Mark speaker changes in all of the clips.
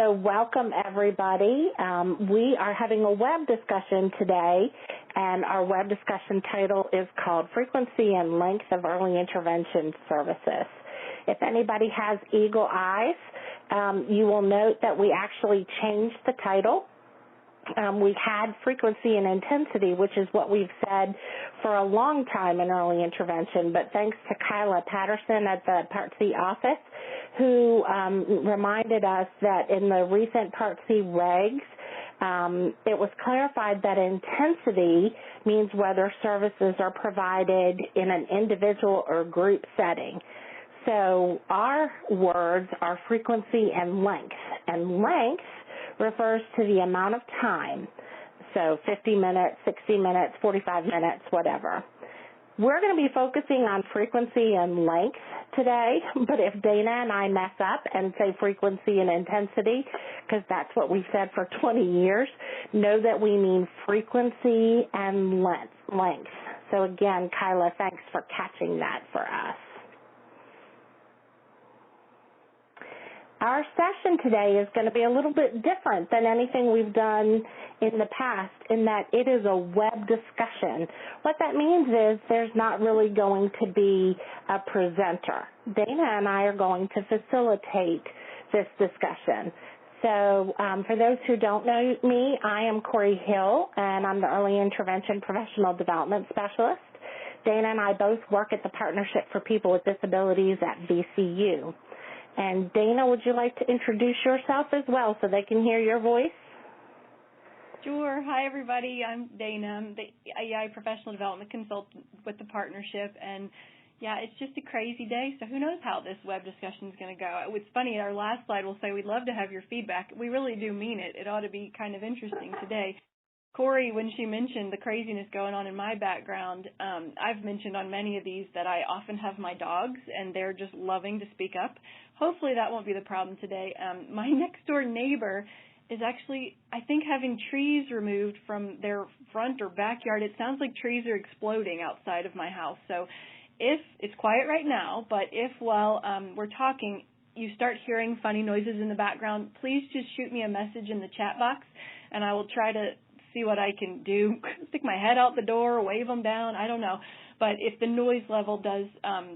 Speaker 1: So welcome, everybody. We are having a web discussion today, and our web discussion title is called Frequency and Length of Early Intervention Services. If anybody has eagle eyes, you will note that we actually changed the title. We've had frequency and intensity, which is what we've said for a long time in early intervention, but thanks to Kyla Patterson at the Part C office, who reminded us that in the recent Part C regs, it was clarified that intensity means whether services are provided in an individual or group setting. So our words are frequency and length refers to the amount of time, so 50 minutes, 60 minutes, 45 minutes, whatever. We're going to be focusing on frequency and length today, but if Dana and I mess up and say frequency and intensity, because that's what we've said for 20 years, know that we mean frequency and length. So again, Kyla, thanks for catching that for us. Our session today is going to be a little bit different than anything we've done in the past in that it is a web discussion. What that means is there's not really going to be a presenter. Dana and I are going to facilitate this discussion. So for those who don't know me, I am Corey Hill, and I'm the Early Intervention Professional Development Specialist. Dana and I both work at the Partnership for People with Disabilities at VCU. And Dana, would you like to introduce yourself as well so they can hear your voice?
Speaker 2: Sure. Hi, everybody. I'm Dana. I'm the AI Professional Development Consultant with the Partnership. And, yeah, it's just a crazy day, so who knows how this web discussion is going to go. It's funny, our last slide will say we'd love to have your feedback. We really do mean it. It ought to be kind of interesting today. Corey, when she mentioned the craziness going on in my background, I've mentioned on many of these that I often have my dogs, and they're just loving to speak up. Hopefully that won't be the problem today. My next-door neighbor is actually, I think, having trees removed from their front or backyard. It sounds like trees are exploding outside of my house. So if it's quiet right now, but if while we're talking you start hearing funny noises in the background, please just shoot me a message in the chat box, and I will try to see what I can do, stick my head out the door, wave them down, I don't know. But if the noise level does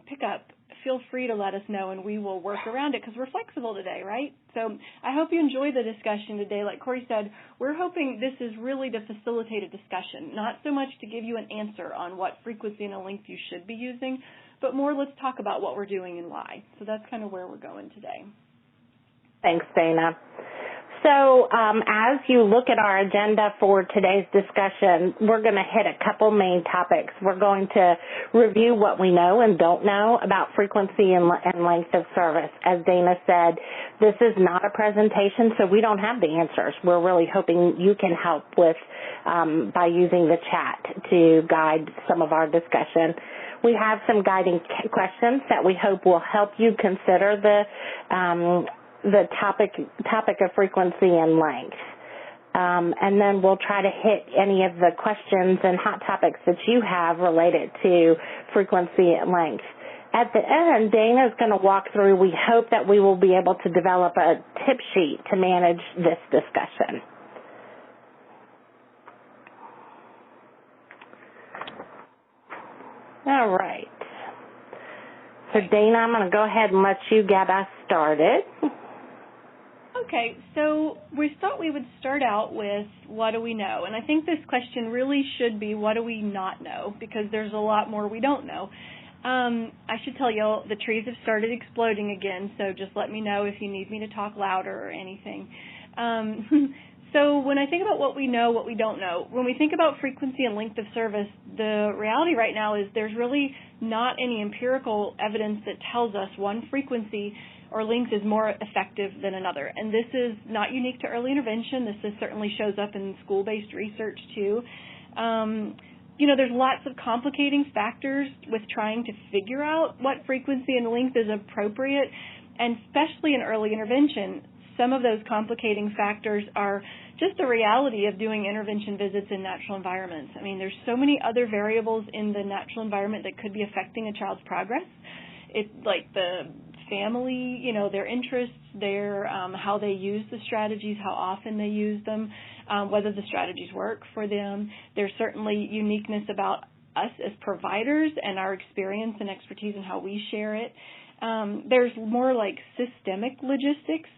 Speaker 2: pick up, feel free to let us know, and we will work around it because we're flexible today, right? So I hope you enjoy the discussion today. Like Corey said, we're hoping this is really to facilitate a discussion, not so much to give you an answer on what frequency and length you should be using, but more let's talk about what we're doing and why. So that's kind of where we're going today.
Speaker 1: Thanks, Dana. So as you look at our agenda for today's discussion, we're going to hit a couple main topics. We're going to review what we know and don't know about frequency and length of service. As Dana said, this is not a presentation, so we don't have the answers. We're really hoping you can help with by using the chat to guide some of our discussion. We have some guiding questions that we hope will help you consider the topic of frequency and length. And then we'll try to hit any of the questions and hot topics that you have related to frequency and length. At the end, Dana is going to walk through, we hope that we will be able to develop a tip sheet to manage this discussion. All right. So Dana, I'm going to go ahead and let you get us started.
Speaker 2: Okay, so we thought we would start out with what do we know? And I think this question really should be what do we not know, because there's a lot more we don't know. I should tell you, the trees have started exploding again, so just let me know if you need me to talk louder or anything. So when I think about what we know, what we don't know, when we think about frequency and length of service, the reality right now is there's really not any empirical evidence that tells us one frequency or length is more effective than another. And this is not unique to early intervention. This certainly shows up in school-based research too. There's lots of complicating factors with trying to figure out what frequency and length is appropriate, and especially in early intervention, some of those complicating factors are just the reality of doing intervention visits in natural environments. I mean, there's so many other variables in the natural environment that could be affecting a child's progress. It's like the family, their interests, their how they use the strategies, how often they use them, whether the strategies work for them. There's certainly uniqueness about us as providers and our experience and expertise and how we share it. There's more like systemic logistics,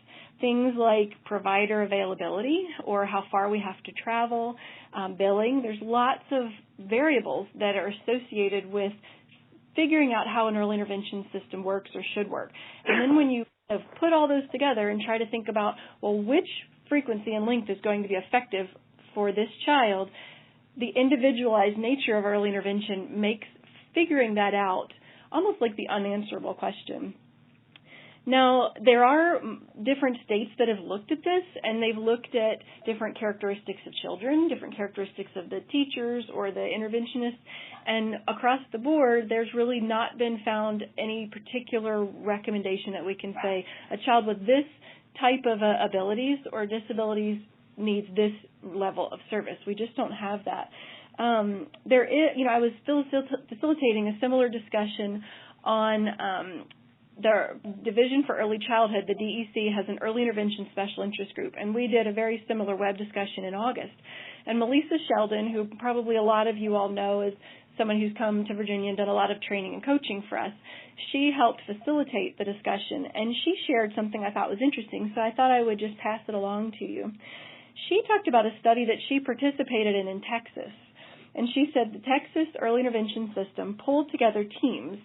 Speaker 2: things like provider availability or how far we have to travel, billing. There's lots of variables that are associated with figuring out how an early intervention system works or should work. And then when you have put all those together and try to think about, well, which frequency and length is going to be effective for this child, the individualized nature of early intervention makes figuring that out almost like the unanswerable question. Now, there are different states that have looked at this, and they've looked at different characteristics of children, different characteristics of the teachers or the interventionists, and across the board, there's really not been found any particular recommendation that we can say a child with this type of abilities or disabilities needs this level of service. We just don't have that. There is, I was facilitating a similar discussion on the Division for Early Childhood. The DEC has an early intervention special interest group, and we did a very similar web discussion in August. And Melissa Sheldon, who probably a lot of you all know is someone who's come to Virginia and done a lot of training and coaching for us, she helped facilitate the discussion, and she shared something I thought was interesting, so I thought I would just pass it along to you. She talked about a study that she participated in Texas, and she said the Texas early intervention system pulled together teams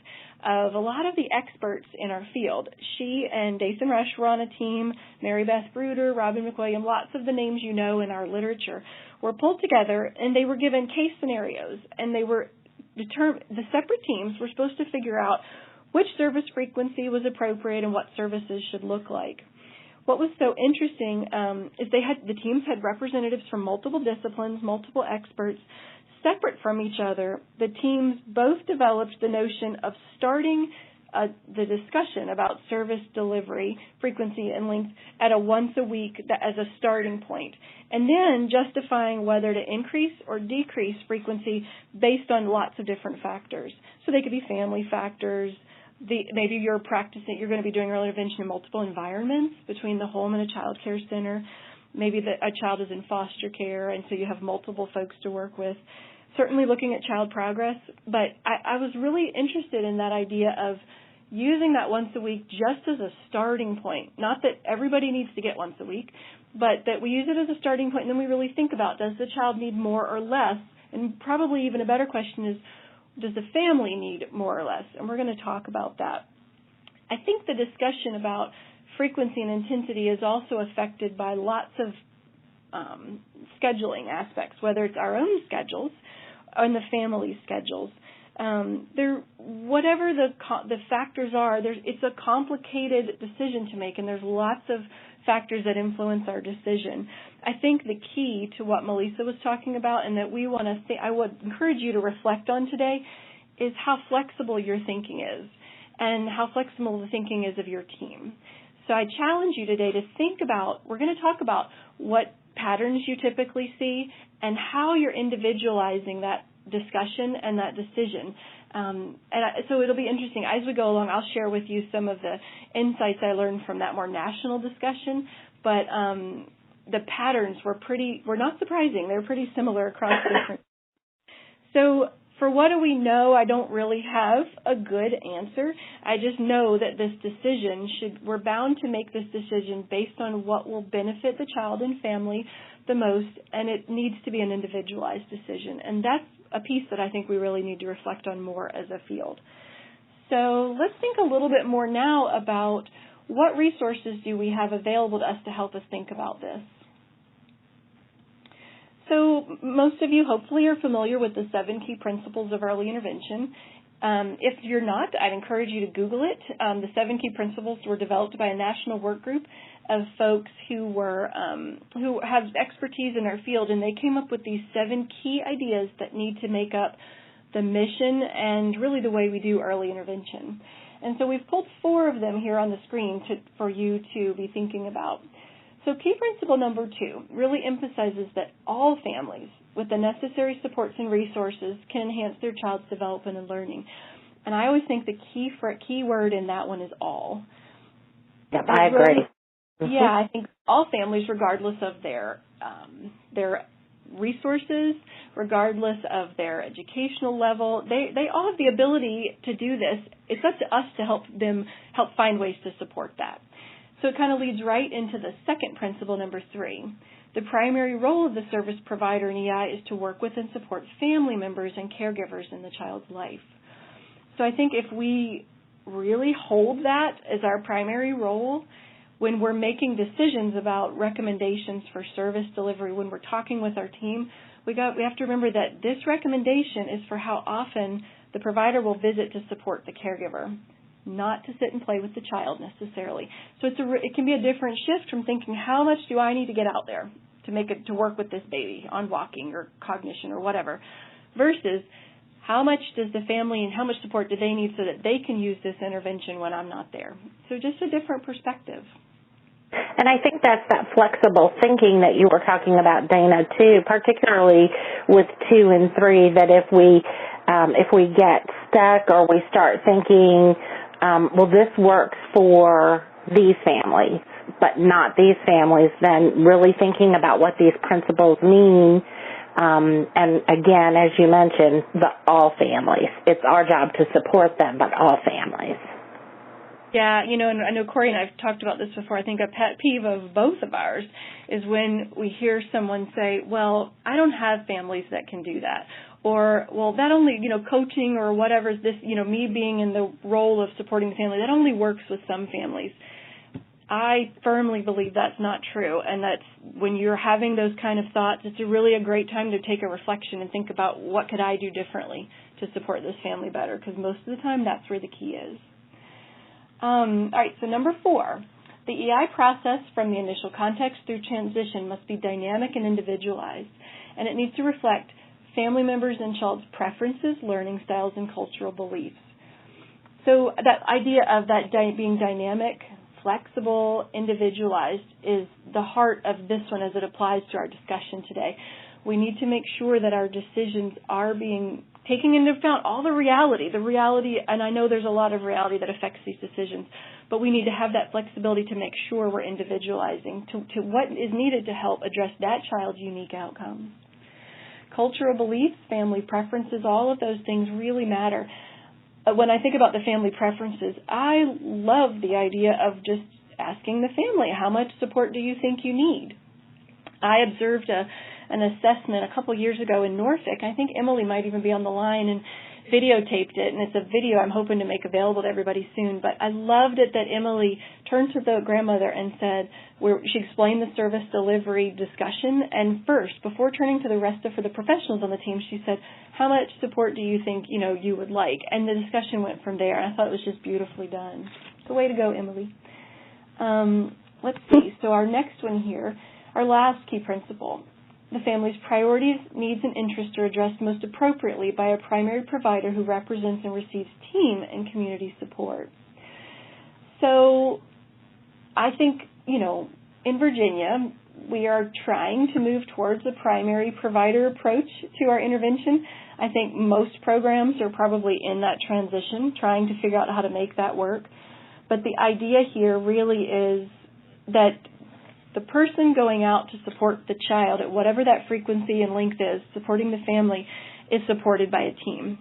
Speaker 2: of a lot of the experts in our field. She and Dason Rush were on a team, Mary Beth Bruder, Robin McWilliam, lots of the names you know in our literature were pulled together, and they were given case scenarios, and they were determined. The separate teams were supposed to figure out which service frequency was appropriate and what services should look like. What was so interesting is the teams had representatives from multiple disciplines, multiple experts. Separate from each other, the teams both developed the notion of starting the discussion about service delivery, frequency, and length at a once a week as a starting point, and then justifying whether to increase or decrease frequency based on lots of different factors. So they could be family factors. Maybe you're going to be doing early intervention in multiple environments between the home and a child care center. Maybe a child is in foster care, and so you have multiple folks to work with. Certainly looking at child progress, but I was really interested in that idea of using that once a week just as a starting point. Not that everybody needs to get once a week, but that we use it as a starting point, and then we really think about, does the child need more or less? And probably even a better question is, does the family need more or less? And we're going to talk about that. I think the discussion about frequency and intensity is also affected by lots of scheduling aspects, whether it's our own schedules and the family schedules. Whatever the factors are, it's a complicated decision to make, and there's lots of factors that influence our decision. I think the key to what Melissa was talking about, and that I would encourage you to reflect on today, is how flexible your thinking is, and how flexible the thinking is of your team. So I challenge you today to think about, we're going to talk about what patterns you typically see and how you're individualizing that discussion and that decision. So it'll be interesting. As we go along, I'll share with you some of the insights I learned from that more national discussion, but the patterns were not surprising. They're pretty similar across different. So for what do we know, I don't really have a good answer. I just know that this decision we're bound to make this decision based on what will benefit the child and family the most, and it needs to be an individualized decision. And that's a piece that I think we really need to reflect on more as a field. So let's think a little bit more now about what resources do we have available to us to help us think about this. So most of you hopefully are familiar with the 7 key principles of early intervention. If you're not, I'd encourage you to Google it. The 7 key principles were developed by a national work group of folks who have expertise in our field, and they came up with these 7 key ideas that need to make up the mission and really the way we do early intervention. And so we've pulled 4 of them here on the screen for you to be thinking about. So key principle number 2 really emphasizes that all families with the necessary supports and resources can enhance their child's development and learning. And I always think the key word in that one is all.
Speaker 1: Yep, I agree.
Speaker 2: Yeah, I think all families, regardless of their resources, regardless of their educational level, they all have the ability to do this. It's up to us to help find ways to support that. So it kind of leads right into the second principle, number 3. The primary role of the service provider in EI is to work with and support family members and caregivers in the child's life. So I think if we really hold that as our primary role, when we're making decisions about recommendations for service delivery, when we're talking with our team, we have to remember that this recommendation is for how often the provider will visit to support the caregiver, not to sit and play with the child necessarily. So it can be a different shift from thinking, how much do I need to get out there to work with this baby on walking or cognition or whatever, versus how much does the family and how much support do they need so that they can use this intervention when I'm not there. So just a different perspective.
Speaker 1: And I think that's that flexible thinking that you were talking about, Dana, too, particularly with 2 and 3, that if we get stuck or we start thinking, well, this works for these families, but not these families, then really thinking about what these principles mean. And again, as you mentioned, all families. It's our job to support them, but all families.
Speaker 2: Yeah, and I know Corey and I have talked about this before. I think a pet peeve of both of ours is when we hear someone say, well, I don't have families that can do that. Or, well, that only, coaching or whatever, this, me being in the role of supporting the family, that only works with some families. I firmly believe that's not true, and that's when you're having those kind of thoughts, it's really a great time to take a reflection and think about what could I do differently to support this family better, because most of the time that's where the key is. All right, so number 4, the EI process from the initial context through transition must be dynamic and individualized, and it needs to reflect family members and child's preferences, learning styles, and cultural beliefs. So that idea of that being dynamic, flexible, individualized is the heart of this one as it applies to our discussion today. We need to make sure that our decisions are taking into account all the reality, and I know there's a lot of reality that affects these decisions, but we need to have that flexibility to make sure we're individualizing to what is needed to help address that child's unique outcomes. Cultural beliefs, family preferences, all of those things really matter. When I think about the family preferences, I love the idea of just asking the family, how much support do you think you need? I observed an assessment a couple years ago in Norfolk. I think Emily might even be on the line and videotaped it, and it's a video I'm hoping to make available to everybody soon. But I loved it that Emily turned to the grandmother and said, she explained the service delivery discussion, and first, before turning to for the professionals on the team, she said, how much support do you think, you would like? And the discussion went from there, and I thought it was just beautifully done. So way to go, Emily. Let's see. So our next one here, our last key principle. The family's priorities, needs, and interests are addressed most appropriately by a primary provider who represents and receives team and community support. So I think, in Virginia, we are trying to move towards a primary provider approach to our intervention. I think most programs are probably in that transition, trying to figure out how to make that work. But the idea here really is that the person going out to support the child at whatever that frequency and length is, supporting the family, is supported by a team.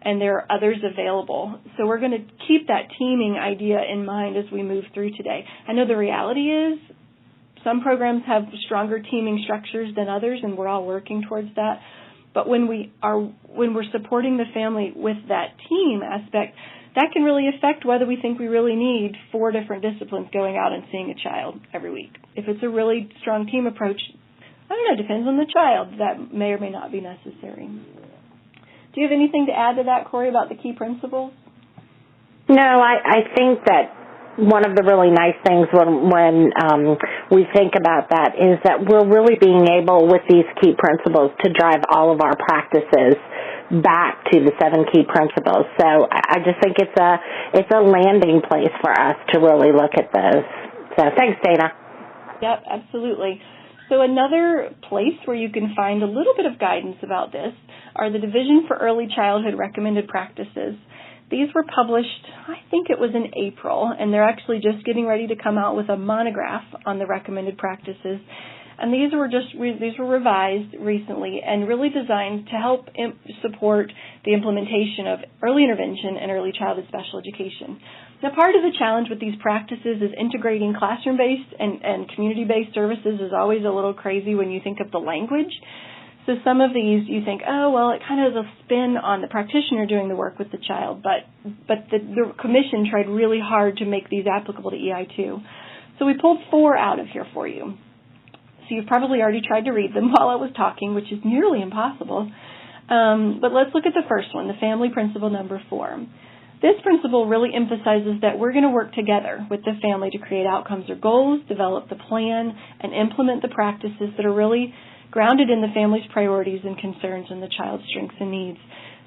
Speaker 2: And there are others available. So we're going to keep that teaming idea in mind as we move through today. I know the reality is some programs have stronger teaming structures than others, and we're all working towards that. But when we're supporting the family with that team aspect, that can really affect whether we think we really need 4 different disciplines going out and seeing a child every week. If it's a really strong team approach, I don't know, it depends on the child. That may or may not be necessary. Do you have anything to add to that, Corey, about the key principles?
Speaker 1: No, I think that one of the really nice things when we think about that is that we're really being able, with these key principles, to drive all of our practices back to the 7 key principles. So I just think it's a landing place for us to really look at those. So thanks, Dana.
Speaker 2: Yep, absolutely. So another place where you can find a little bit of guidance about this are the Division for Early Childhood Recommended Practices. These were published, I think it was in April, and they're actually just getting ready to come out with a monograph on the recommended practices. And these were revised recently and really designed to help support the implementation of early intervention and early childhood special education. Now, part of the challenge with these practices is integrating classroom-based and community-based services is always a little crazy when you think of the language. So some of these you think, oh, well, it kind of is a spin on the practitioner doing the work with the child, but the commission tried really hard to make these applicable to EI2. So we pulled 4 out of here for you. So you've probably already tried to read them while I was talking, which is nearly impossible. But let's look at the first one, the family principle number 4. This principle really emphasizes that we're going to work together with the family to create outcomes or goals, develop the plan, and implement the practices that are really grounded in the family's priorities and concerns and the child's strengths and needs.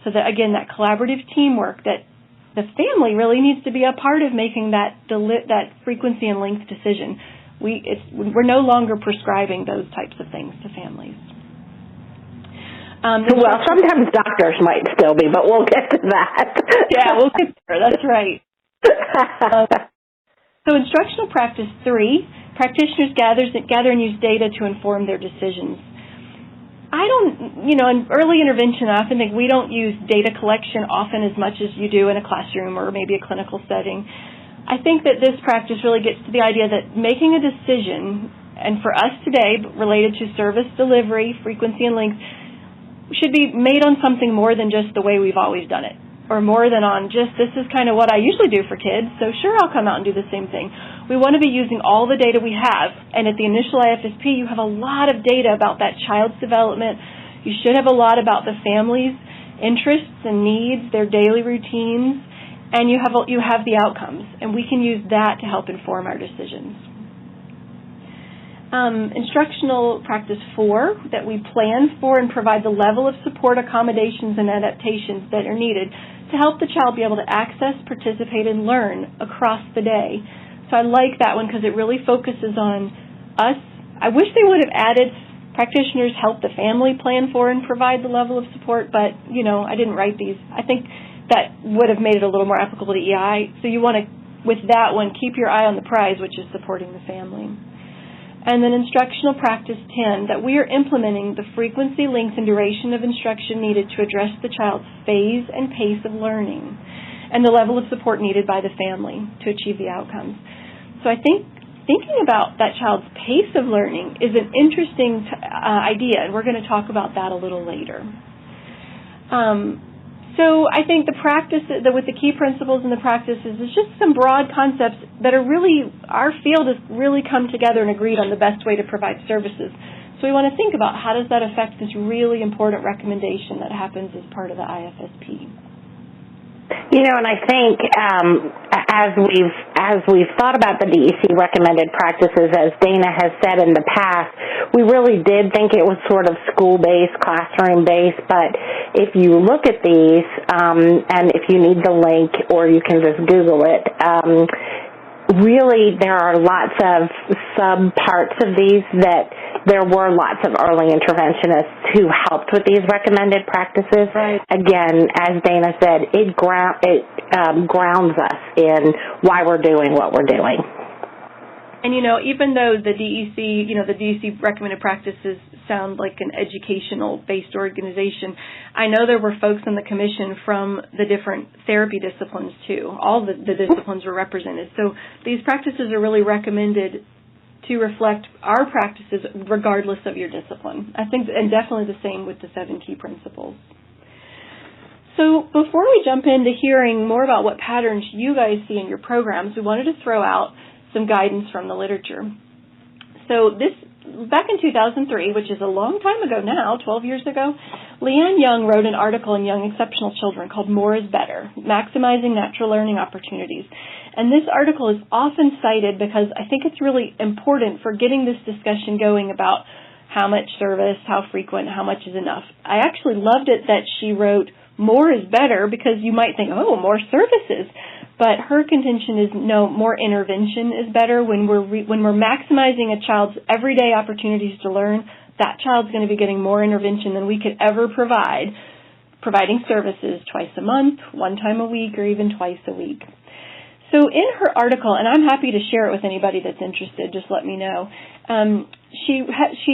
Speaker 2: So that, again, that collaborative teamwork, that the family really needs to be a part of making that frequency and length decision. We're no longer prescribing those types of things to families.
Speaker 1: Well, sometimes doctors might still be, but we'll get to that.
Speaker 2: Yeah, we'll get there. That's right. So instructional practice 3, practitioners gather and use data to inform their decisions. In early intervention, I often think we don't use data collection often as much as you do in a classroom or maybe a clinical setting. I think that this practice really gets to the idea that making a decision, and for us today, related to service delivery, frequency, and length, should be made on something more than just the way we've always done it, or more than on just this is kind of what I usually do for kids, so sure, I'll come out and do the same thing. We want to be using all the data we have, and at the initial IFSP, you have a lot of data about that child's development. You should have a lot about the family's interests and needs, their daily routines, and you have the outcomes, and we can use that to help inform our decisions. Instructional practice 4, that we plan for and provide the level of support, accommodations, and adaptations that are needed to help the child be able to access, participate, and learn across the day. So I like that one because it really focuses on us. I wish they would have added practitioners help the family plan for and provide the level of support, but, I didn't write these. I think that would have made it a little more applicable to EI. So you want to, with that one, keep your eye on the prize, which is supporting the family. And then instructional practice 10, that we are implementing the frequency, length, and duration of instruction needed to address the child's phase and pace of learning and the level of support needed by the family to achieve the outcomes. So I think thinking about that child's pace of learning is an interesting idea, and we're going to talk about that a little later. So I think the practice, with the key principles and the practices, is just some broad concepts that are really, our field has really come together and agreed on the best way to provide services. So we want to think about how does that affect this really important recommendation that happens as part of the IFSP.
Speaker 1: And I think as we've thought about the DEC recommended practices, as Dana has said in the past, we really did think it was sort of school-based, classroom-based, but if you look at these, and if you need the link or you can just Google it, really there are lots of sub-parts of these that there were lots of early interventionists who helped with these recommended practices. Right. Again, as Dana said, it grounds us in why we're doing what we're doing.
Speaker 2: And, even though the DEC recommended practices sound like an educational-based organization, I know there were folks in the commission from the different therapy disciplines, too. All the disciplines were represented. So these practices are really recommended to reflect our practices regardless of your discipline. I think, and definitely the same with the 7 key principles. So before we jump into hearing more about what patterns you guys see in your programs, we wanted to throw out some guidance from the literature. So back in 2003, which is a long time ago now, 12 years ago, Leanne Jung wrote an article in Young Exceptional Children called More is Better, Maximizing Natural Learning Opportunities. And this article is often cited because I think it's really important for getting this discussion going about how much service, how frequent, how much is enough. I actually loved it that she wrote more is better because you might think, oh, more services. But her contention is no, more intervention is better. When we're maximizing a child's everyday opportunities to learn, that child's going to be getting more intervention than we could ever provide providing services twice a month, one time a week, or even twice a week. So in her article, and I'm happy to share it with anybody that's interested, just let me know, she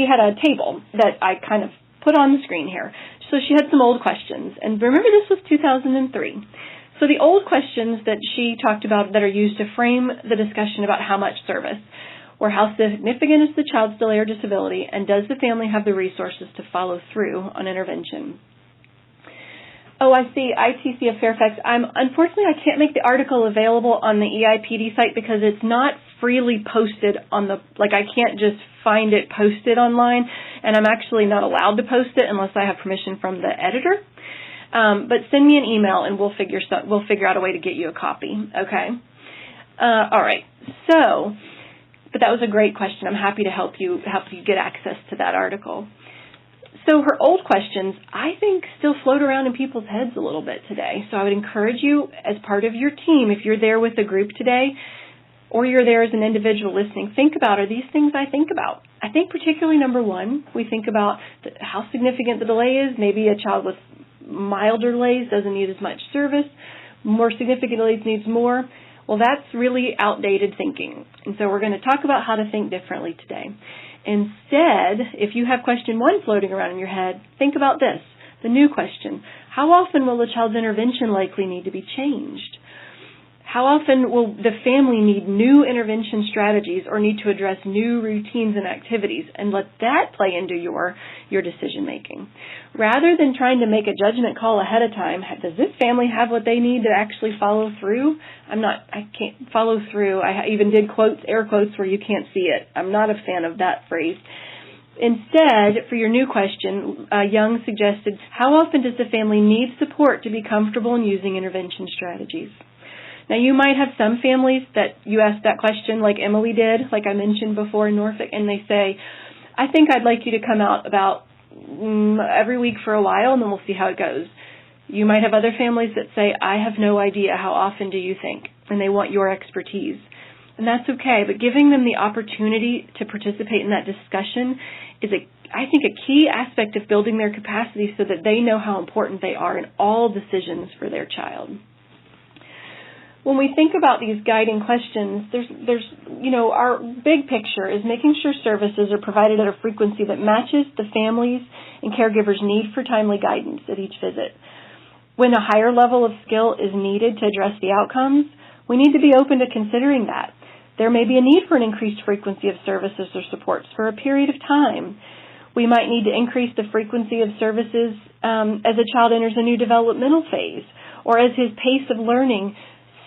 Speaker 2: had a table that I kind of put on the screen here. So she had some old questions. And remember, this was 2003. So the old questions that she talked about that are used to frame the discussion about how much service, or how significant is the child's delay or disability, and does the family have the resources to follow through on intervention? Oh, I see. ITC of Fairfax. Unfortunately, I can't make the article available on the EIPD site because it's not freely posted on the, I can't just find it posted online, and I'm actually not allowed to post it unless I have permission from the editor. But send me an email and we'll figure out a way to get you a copy. Okay. All right. So, but that was a great question. I'm happy to help you get access to that article. So her old questions, I think, still float around in people's heads a little bit today. So I would encourage you, as part of your team, if you're there with a group today, or you're there as an individual listening, think about, are these things I think about? I think particularly number one, we think about how significant the delay is. Maybe a child with milder delays doesn't need as much service. More significant delays needs more. Well, that's really outdated thinking. And so we're going to talk about how to think differently today. Instead, if you have question one floating around in your head, think about this, the new question. How often will the child's intervention likely need to be changed? How often will the family need new intervention strategies or need to address new routines and activities? And let that play into your decision making. Rather than trying to make a judgment call ahead of time, does this family have what they need to actually follow through? I can't follow through. I even did air quotes where you can't see it. I'm not a fan of that phrase. Instead, for your new question, Jung suggested, how often does the family need support to be comfortable in using intervention strategies? Now, you might have some families that you ask that question like Emily did, like I mentioned before in Norfolk, and they say, I think I'd like you to come out about every week for a while, and then we'll see how it goes. You might have other families that say, I have no idea, how often do you think? And they want your expertise. And that's okay, but giving them the opportunity to participate in that discussion is, I think, a key aspect of building their capacity so that they know how important they are in all decisions for their child. When we think about these guiding questions, there's our big picture is making sure services are provided at a frequency that matches the families and caregivers' need for timely guidance at each visit. When a higher level of skill is needed to address the outcomes, we need to be open to considering that. There may be a need for an increased frequency of services or supports for a period of time. We might need to increase the frequency of services as a child enters a new developmental phase, or as his pace of learning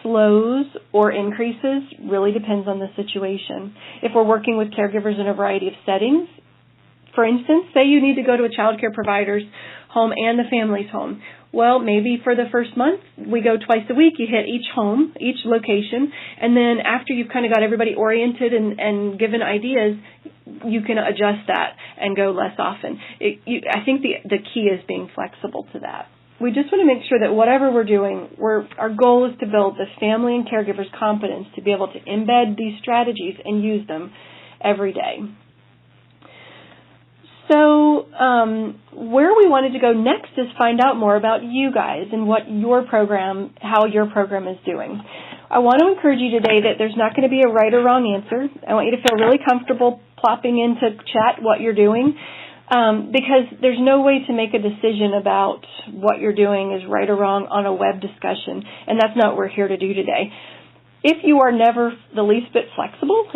Speaker 2: slows or increases, really depends on the situation. If we're working with caregivers in a variety of settings, for instance, say you need to go to a child care provider's home and the family's home. Well, maybe for the first month, we go twice a week. You hit each home, each location, and then after you've kind of got everybody oriented and given ideas, you can adjust that and go less often. I think the key is being flexible to that. We just want to make sure that whatever we're doing, our goal is to build the family and caregiver's confidence to be able to embed these strategies and use them every day. So where we wanted to go next is find out more about you guys and how your program is doing. I want to encourage you today that there's not going to be a right or wrong answer. I want you to feel really comfortable plopping into chat what you're doing. Because there's no way to make a decision about what you're doing is right or wrong on a web discussion, and that's not what we're here to do today. If you are never the least bit flexible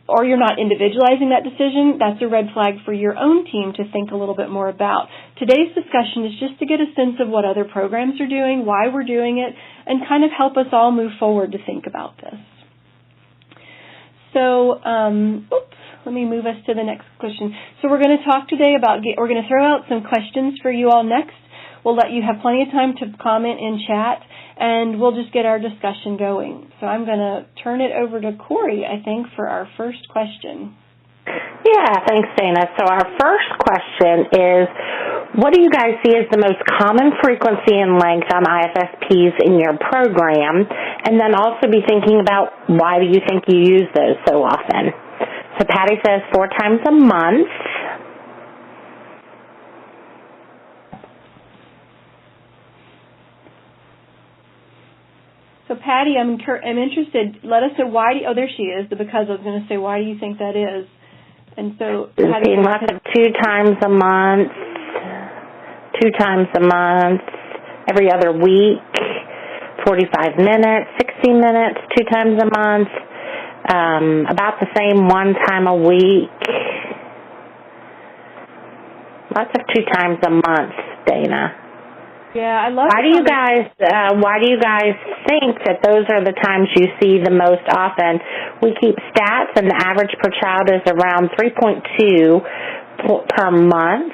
Speaker 2: or you're not individualizing that decision, that's a red flag for your own team to think a little bit more about. Today's discussion is just to get a sense of what other programs are doing, why we're doing it, and kind of help us all move forward to think about this. So, let me move us to the next question. So we're going to talk today we're going to throw out some questions for you all next. We'll let you have plenty of time to comment in chat, and we'll just get our discussion going. So I'm going to turn it over to Corey, I think, for our first question.
Speaker 1: Yeah, thanks, Dana. So our first question is, what do you guys see as the most common frequency and length on IFSPs in your program? And then also be thinking about, why do you think you use those so often? So Patty says 4 times a month.
Speaker 2: Patty, I'm interested. Let us know why. There she is. The because I was going to say, why do you think that is? And so,
Speaker 1: being left of 2 times a month, 2 times a month, every other week, 45 minutes, 60 minutes, 2 times a month, about the same 1 time a week. Lots of 2 times a month, Dana.
Speaker 2: Yeah, I love.
Speaker 1: Why do you guys think that those are the times you see the most often? We keep stats, and the average per child is around 3.2 per month.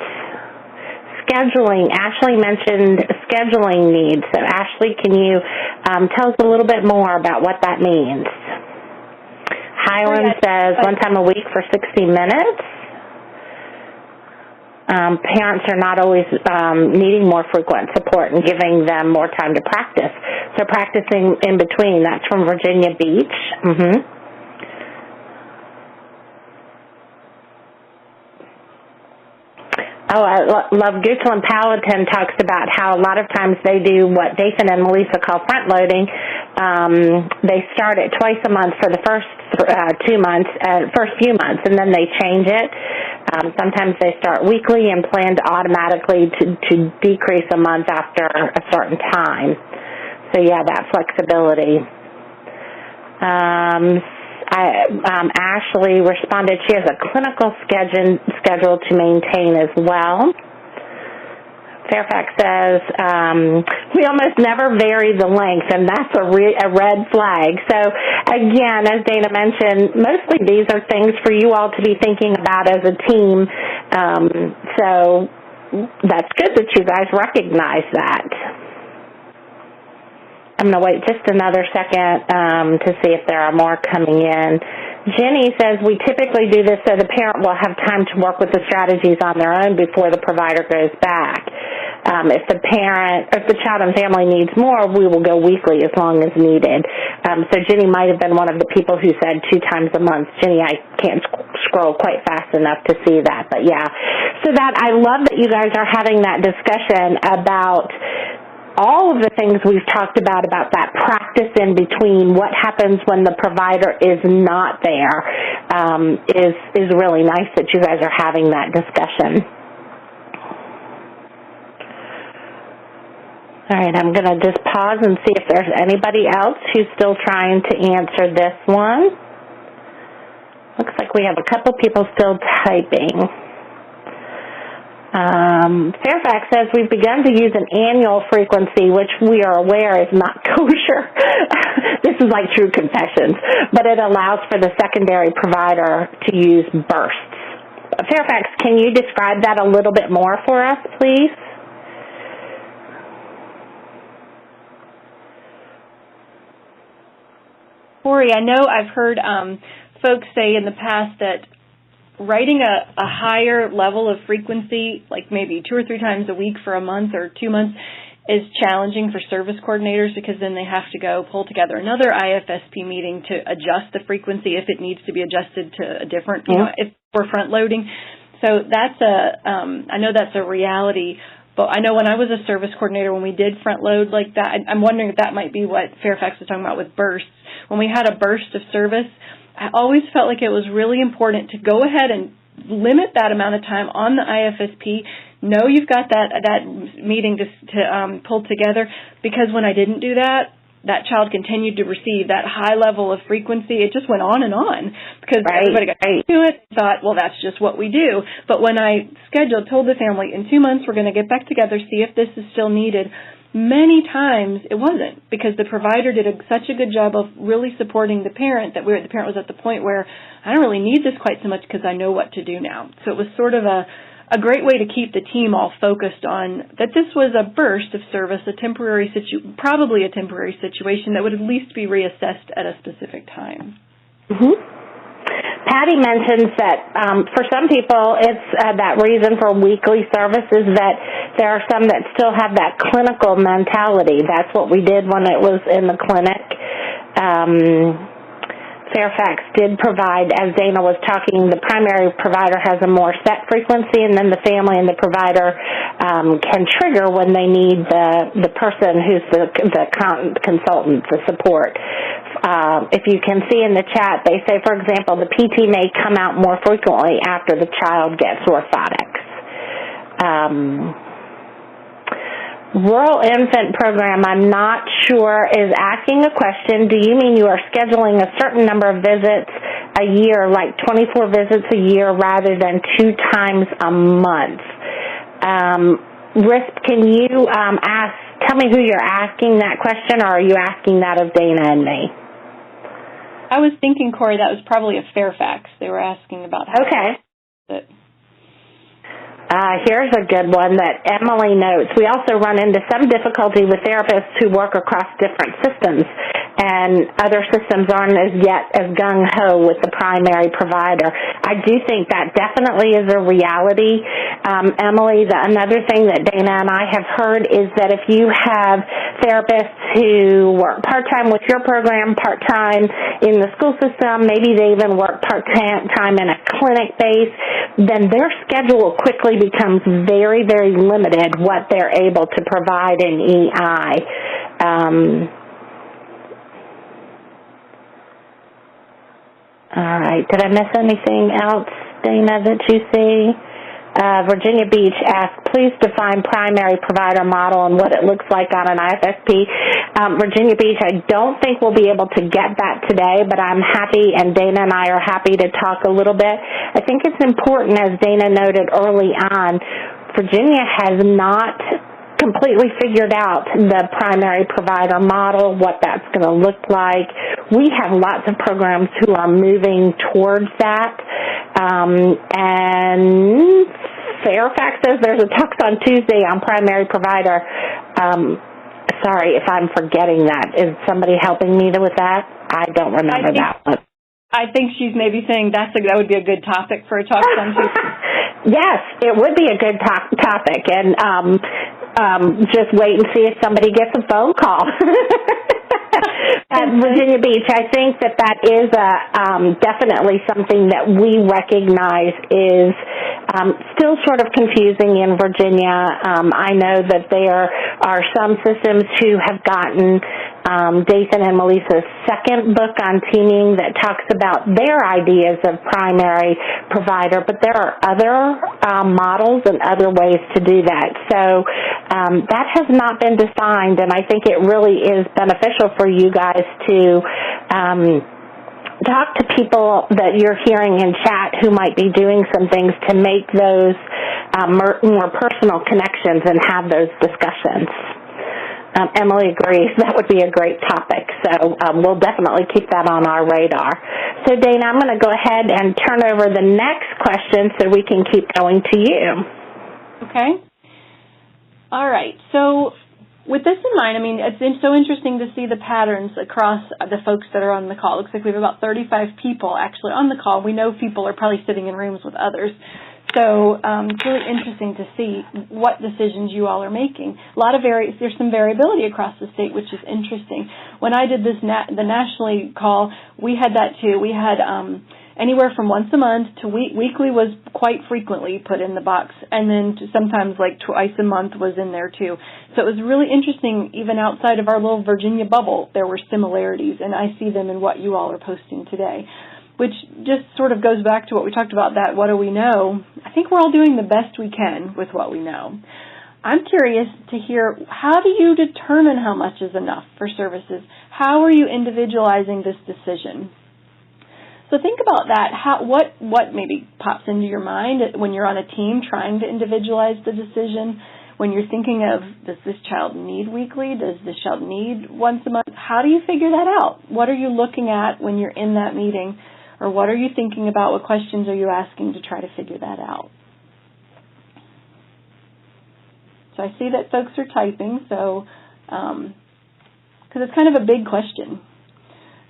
Speaker 1: Scheduling. Ashley mentioned scheduling needs. So, Ashley, can you tell us a little bit more about what that means? Highland says 1 time a week for 60 minutes. Parents are not always needing more frequent support and giving them more time to practice. So practicing in between. That's from Virginia Beach. Oh, I love Goochel and Paladin talks about how a lot of times they do what Dathan and Melissa call front loading. They start it twice a month for the first 2 months, first few months, and then they change it. Sometimes they start weekly and plan to automatically to decrease a month after a certain time. So, yeah, that flexibility. Ashley responded she has a clinical schedule to maintain as well. Fairfax says, we almost never vary the length, and that's a red flag. So, again, as Dana mentioned, mostly these are things for you all to be thinking about as a team. So that's good that you guys recognize that. I'm going to wait just another second to see if there are more coming in. Jenny says, we typically do this so the parent will have time to work with the strategies on their own before the provider goes back. If the child and family needs more, we will go weekly as long as needed. So Jenny might have been one of the people who said 2 times a month. Jenny, I can't scroll quite fast enough to see that, but yeah. So that I love that you guys are having that discussion about all of the things we've talked about that practice in between, what happens when the provider is not there, is really nice that you guys are having that discussion. All right, I'm going to just pause and see if there's anybody else who's still trying to answer this one. Looks like we have a couple people still typing. Fairfax says we've begun to use an annual frequency, which we are aware is not kosher. This is like true confessions, but it allows for the secondary provider to use bursts. Fairfax, can you describe that a little bit more for us, please?
Speaker 2: Corey, I know I've heard folks say in the past that writing a higher level of frequency, like maybe 2 or 3 times a week for a month or 2 months, is challenging for service coordinators because then they have to go pull together another IFSP meeting to adjust the frequency if it needs to be adjusted to a different, if we're front loading. So that's I know that's a reality. But I know when I was a service coordinator, when we did front load like that, I'm wondering if that might be what Fairfax was talking about with bursts. When we had a burst of service, I always felt like it was really important to go ahead and limit that amount of time on the IFSP. Know you've got that meeting to pull together, because when I didn't do that, that child continued to receive that high level of frequency. It just went on and on because everybody got used to it, thought, well, that's just what we do. But when I told the family, in 2 months we're going to get back together, see if this is still needed, many times it wasn't, because the provider did such a good job of really supporting the parent that the parent was at the point where I don't really need this quite so much because I know what to do now. So it was sort of a great way to keep the team all focused on that this was a burst of service, probably a temporary situation that would at least be reassessed at a specific time.
Speaker 1: Mm-hmm. Patty mentions that for some people it's that reason for weekly services that there are some that still have that clinical mentality. That's what we did when it was in the clinic. Fairfax did provide, as Dana was talking, the primary provider has a more set frequency, and then the family and the provider can trigger when they need the person who's the consultant, the support. If you can see in the chat, they say, for example, the PT may come out more frequently after the child gets orthotics. Rural Infant Program, I'm not sure, is asking a question. Do you mean you are scheduling a certain number of visits a year, like 24 visits a year rather than 2 times a month? Risp, can you tell me who you're asking that question, or are you asking that of Dana and me?
Speaker 2: I was thinking, Corey, that was probably a Fairfax. They were asking about how.
Speaker 1: Okay. Here's a good one that Emily notes. We also run into some difficulty with therapists who work across different systems, and other systems aren't as yet as gung-ho with the primary provider. I do think that definitely is a reality. Emily, another thing that Dana and I have heard is that if you have therapists who work part-time with your program, part-time in the school system, maybe they even work part-time in a clinic base, then their schedule quickly becomes very, very limited what they're able to provide in EI. All right. Did I miss anything else, Dana, that you see? Virginia Beach asked, please define primary provider model and what it looks like on an IFSP. Virginia Beach, I don't think we'll be able to get that today, but I'm happy, and Dana and I are happy to talk a little bit. I think it's important, as Dana noted early on, Virginia has not completely figured out the primary provider model, what that's going to look like. We have lots of programs who are moving towards that. And Fairfax says there's a talk on Tuesday on primary provider. Sorry if I'm forgetting that. Is somebody helping me with that? I don't remember that one.
Speaker 2: I think she's maybe saying that would be a good topic for a talk on Tuesday.
Speaker 1: Yes, it would be a good topic, and just wait and see if somebody gets a phone call. At Virginia Beach, I think that is definitely something that we recognize is still sort of confusing in Virginia. I know that there are some systems who have gotten Dathan and Melissa's second book on teaming that talks about their ideas of primary provider, but there are other models and other ways to do that. So that has not been defined, and I think it really is beneficial for you guys to talk to people that you're hearing in chat who might be doing some things to make those more personal connections and have those discussions. Emily agrees. That would be a great topic, so we'll definitely keep that on our radar. So, Dana, I'm going to go ahead and turn over the next question so we can keep going to you.
Speaker 2: Okay. All right. So, with this in mind, I mean, it's been so interesting to see the patterns across the folks that are on the call. It looks like we have about 35 people actually on the call. We know people are probably sitting in rooms with others. So it's really interesting to see what decisions you all are making. There's some variability across the state, which is interesting. When I did the nationally call, we had that too. We had anywhere from once a month to weekly was quite frequently put in the box, and then sometimes like twice a month was in there too. So it was really interesting. Even outside of our little Virginia bubble, there were similarities, and I see them in what you all are posting today, which just sort of goes back to what we talked about, that what do we know? I think we're all doing the best we can with what we know. I'm curious to hear, how do you determine how much is enough for services? How are you individualizing this decision? So think about that. What maybe pops into your mind when you're on a team trying to individualize the decision? When you're thinking of, does this child need weekly? Does this child need once a month? How do you figure that out? What are you looking at when you're in that meeting? Or what are you thinking about? What questions are you asking to try to figure that out? So I see that folks are typing, so because it's kind of a big question.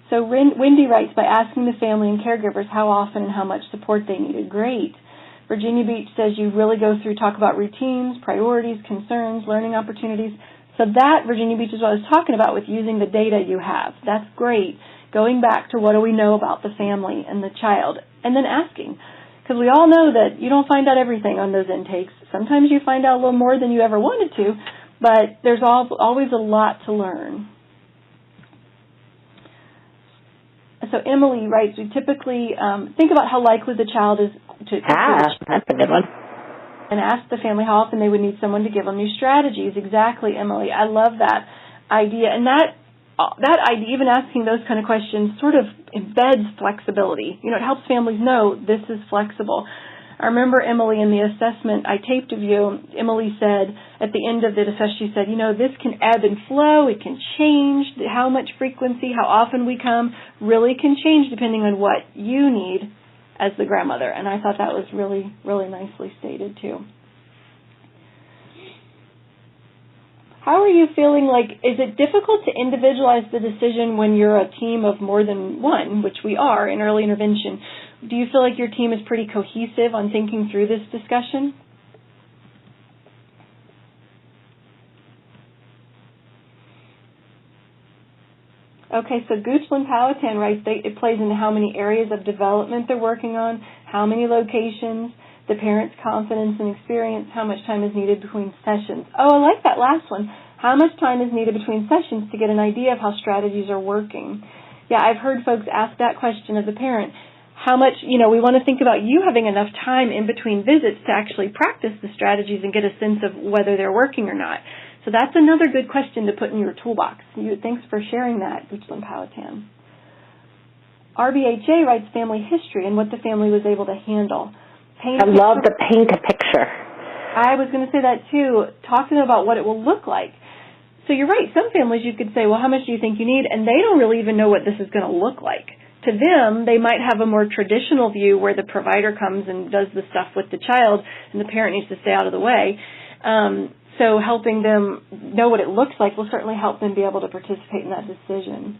Speaker 2: So Wendy writes, by asking the family and caregivers how often and how much support they needed. Great. Virginia Beach says you really go through, talk about routines, priorities, concerns, learning opportunities. So that, Virginia Beach, is what I was talking about with using the data you have. That's great. going back to what do we know about the family and the child, and then asking. Because we all know that you don't find out everything on those intakes. Sometimes you find out a little more than you ever wanted to, but there's always a lot to learn. So Emily writes, we typically think about how likely the child is to
Speaker 1: that's a good one.
Speaker 2: And ask the family how often they would need someone to give them new strategies. Exactly, Emily. I love that idea. And that idea, even asking those kind of questions, sort of embeds flexibility. You know, it helps families know this is flexible. I remember, Emily, in the assessment I taped of you, Emily said at the end of the assessment, she said, you know, this can ebb and flow. It can change. How much frequency, how often we come really can change depending on what you need as the grandmother. And I thought that was really, really nicely stated, too. How are you feeling like, is it difficult to individualize the decision when you're a team of more than one, which we are in early intervention? Do you feel like your team is pretty cohesive on thinking through this discussion? Okay, so Goochland Powhatan writes, it plays into how many areas of development they're working on, how many locations, the parent's confidence and experience, how much time is needed between sessions. Oh, I like that last one. How much time is needed between sessions to get an idea of how strategies are working? Yeah, I've heard folks ask that question of the parent. How much, you know, we want to think about you having enough time in between visits to actually practice the strategies and get a sense of whether they're working or not. So that's another good question to put in your toolbox. Thanks for sharing that, Goochland Powhatan. RBHA writes family history and what the family was able to handle.
Speaker 1: I love the paint a picture.
Speaker 2: I was going to say that too, talking about what it will look like. So you're right, some families you could say, well, how much do you think you need? And they don't really even know what this is going to look like. To them, they might have a more traditional view where the provider comes and does the stuff with the child and the parent needs to stay out of the way. So helping them know what it looks like will certainly help them be able to participate in that decision.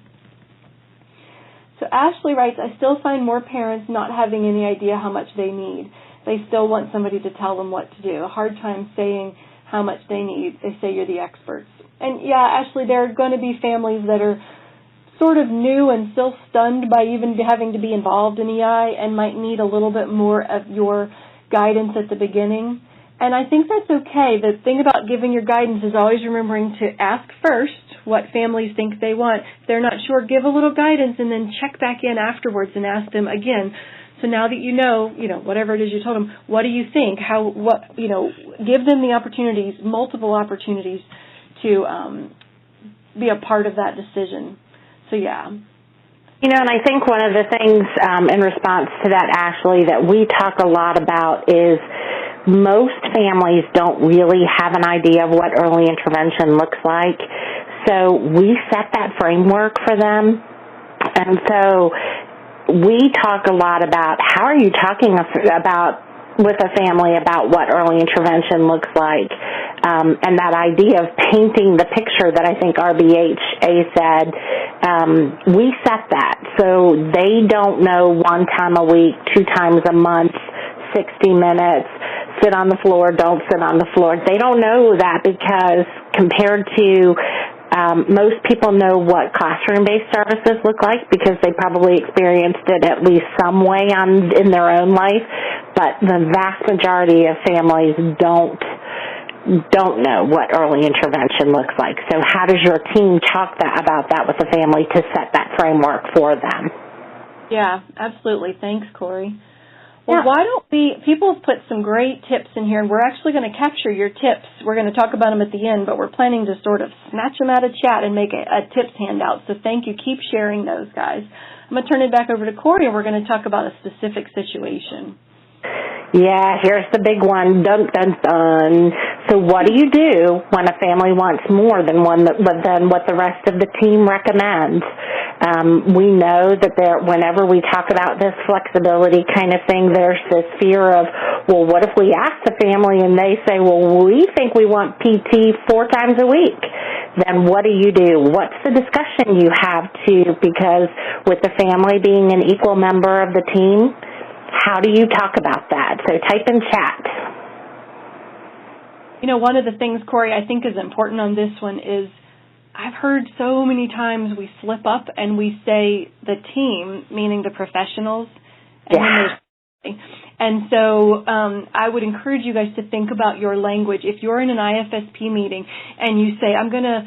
Speaker 2: So Ashley writes, I still find more parents not having any idea how much they need. They still want somebody to tell them what to do. A hard time saying how much they need. They say you're the experts. And yeah, Ashley, there are going to be families that are sort of new and still stunned by even having to be involved in EI and might need a little bit more of your guidance at the beginning. And I think that's okay. The thing about giving your guidance is always remembering to ask first what families think they want. If they're not sure, give a little guidance and then check back in afterwards and ask them again. So now that you know, whatever it is you told them, what do you think? Give them the opportunities, multiple opportunities to be a part of that decision. So, yeah.
Speaker 1: And I think one of the things in response to that, Ashley, that we talk a lot about is most families don't really have an idea of what early intervention looks like. So we set that framework for them. And so we talk a lot about how are you talking about with a family about what early intervention looks like, and that idea of painting the picture that I think RBHA said, we set that. So they don't know 1 time a week, 2 times a month, 60 minutes, sit on the floor, don't sit on the floor. They don't know that because compared to most people know what classroom-based services look like because they probably experienced it at least some way in their own life, but the vast majority of families don't know what early intervention looks like. So how does your team talk about that with the family to set that framework for them?
Speaker 2: Yeah, absolutely. Thanks, Corey. Well, why don't people have put some great tips in here, and we're actually going to capture your tips. We're going to talk about them at the end, but we're planning to sort of snatch them out of chat and make a tips handout. So thank you. Keep sharing those, guys. I'm going to turn it back over to Corey, and we're going to talk about a specific situation.
Speaker 1: Yeah, here's the big one. Dun, dun, dun. So what do you do when a family wants more than what the rest of the team recommends? We know that whenever we talk about this flexibility kind of thing, there's this fear of, well, what if we ask the family and they say, well, we think we want PT 4 times a week? Then what do you do? What's the discussion you have because with the family being an equal member of the team, how do you talk about that? So type in chat.
Speaker 2: One of the things, Corey, I think is important on this one is I've heard so many times we slip up and we say the team, meaning the professionals, and then there's and so I would encourage you guys to think about your language. If you're in an IFSP meeting and you say, I'm going to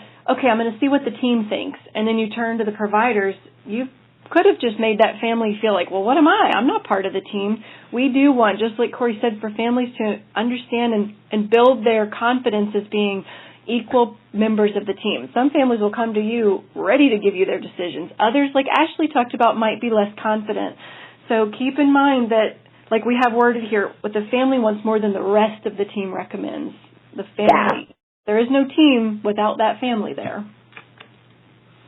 Speaker 2: see what the team thinks, and then you turn to the providers, you could have just made that family feel like, well, what am I? I'm not part of the team. We do want, just like Corey said, for families to understand and build their confidence as being equal members of the team. Some families will come to you ready to give you their decisions. Others, like Ashley talked about, might be less confident. So keep in mind that, like we have worded here, what the family wants more than the rest of the team recommends. The family. Yeah. There is no team without that family there.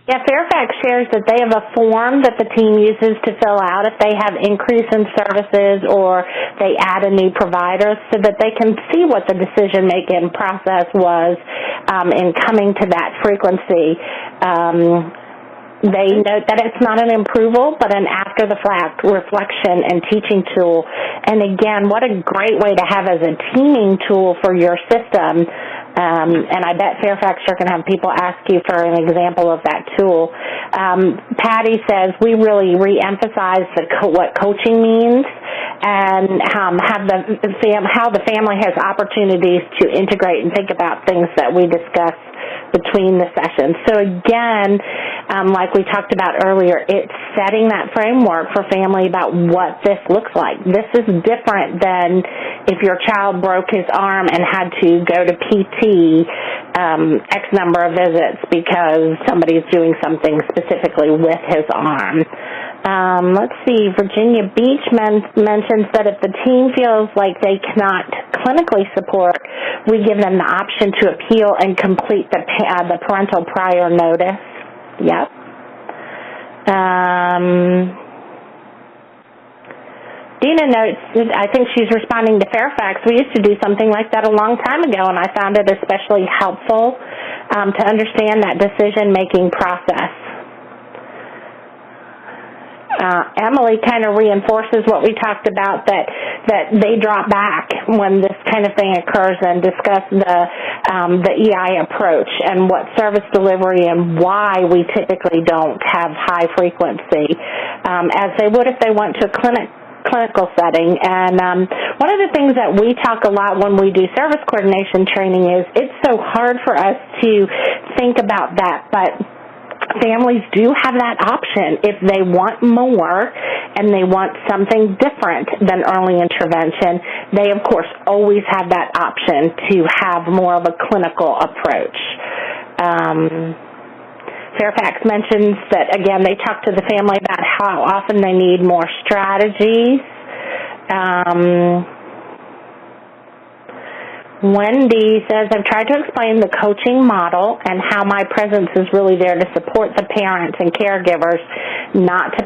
Speaker 1: Yeah, Fairfax shares that they have a form that the team uses to fill out if they have increase in services or they add a new provider, so that they can see what the decision-making process was in coming to that frequency. They note that it's not an approval, but an after-the-fact reflection and teaching tool. And again, what a great way to have as a teaming tool for your system. And I bet Fairfax sure can have people ask you for an example of that tool. Patty says we really re-emphasize what coaching means and how the family has opportunities to integrate and think about things that we discuss between the sessions. So again, like we talked about earlier, it's setting that framework for family about what this looks like. This is different than if your child broke his arm and had to go to PT X number of visits because somebody's doing something specifically with his arm. Let's see, Virginia Beach mentions that if the team feels like they cannot clinically support, we give them the option to appeal and complete the parental prior notice. Yep. Dina notes, I think she's responding to Fairfax, we used to do something like that a long time ago, and I found it especially helpful to understand that decision-making process. Emily kind of reinforces what we talked about, that they drop back when this kind of thing occurs and discuss the EI approach and what service delivery and why we typically don't have high frequency, as they would if they went to a clinical setting. And one of the things that we talk a lot when we do service coordination training is it's so hard for us to think about that, but families do have that option if they want more and they want something different than early intervention. They, of course, always have that option to have more of a clinical approach. Fairfax mentions that, again, they talk to the family about how often they need more strategies. Wendy says, I've tried to explain the coaching model and how my presence is really there to support the parents and caregivers, not to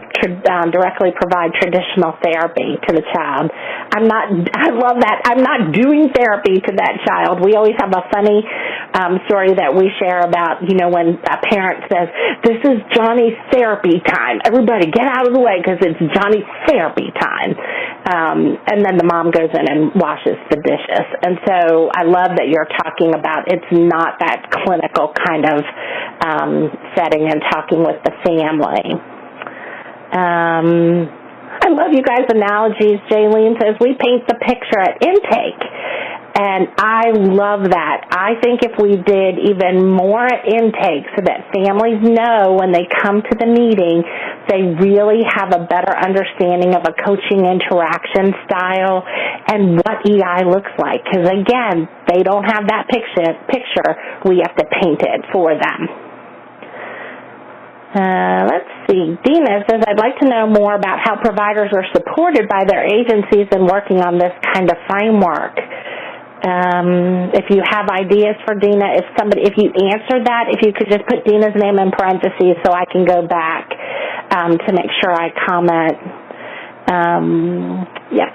Speaker 1: directly provide traditional therapy to the child. I love that. I'm not doing therapy to that child. We always have a funny story that we share about, when a parent says, this is Johnny's therapy time. Everybody get out of the way because it's Johnny's therapy time. And then the mom goes in and washes the dishes. And so I love that you're talking about it's not that clinical kind of setting and talking with the family. I love you guys' analogies. Jaylene says, we paint the picture at intake. And I love that. I think if we did even more at intake so that families know when they come to the meeting, they really have a better understanding of a coaching interaction style and what EI looks like. Because, again, they don't have that picture. We have to paint it for them. Let's see. Dina says, I'd like to know more about how providers are supported by their agencies in working on this kind of framework. If you have ideas for Dina, if you answered that, if you could just put Dina's name in parentheses so I can go back to make sure I comment.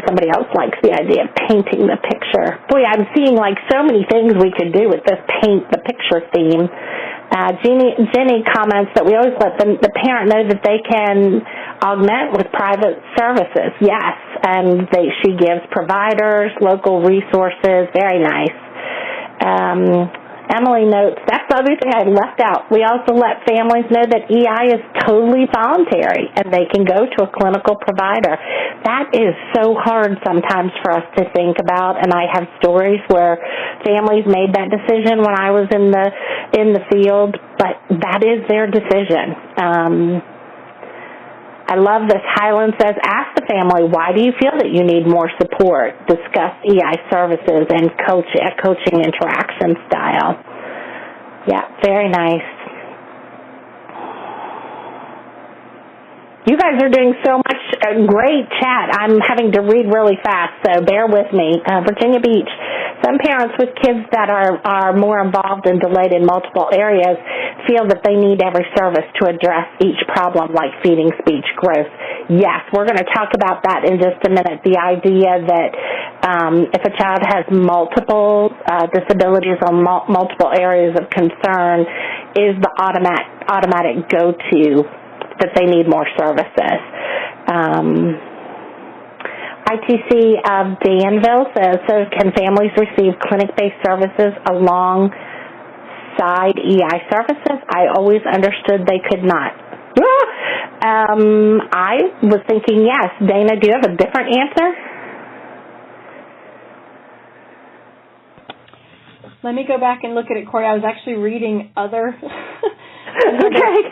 Speaker 1: Somebody else likes the idea of painting the picture. Boy, I'm seeing so many things we could do with this paint the picture theme. Jenny comments that we always let the parent know that they can augment with private services. Yes, and she gives providers, local resources. Very nice. Emily notes, that's the other thing I left out. We also let families know that EI is totally voluntary and they can go to a clinical provider. That is so hard sometimes for us to think about, and I have stories where families made that decision when I was in the field, but that is their decision. I love this. Highland says, ask the family, why do you feel that you need more support? Discuss EI services and coaching interaction style. Yeah, very nice. You guys are doing so much great chat. I'm having to read really fast, so bear with me. Virginia Beach. Some parents with kids that are more involved and delayed in multiple areas feel that they need every service to address each problem, like feeding, speech, growth. Yes, we're going to talk about that in just a minute. The idea that if a child has multiple disabilities or multiple areas of concern is the automatic go-to that they need more services. ITC of Danville says, so can families receive clinic-based services alongside EI services? I always understood they could not. I was thinking yes. Dana, do you have a different answer?
Speaker 2: Let me go back and look at it, Corey. I was actually reading other...
Speaker 1: Okay.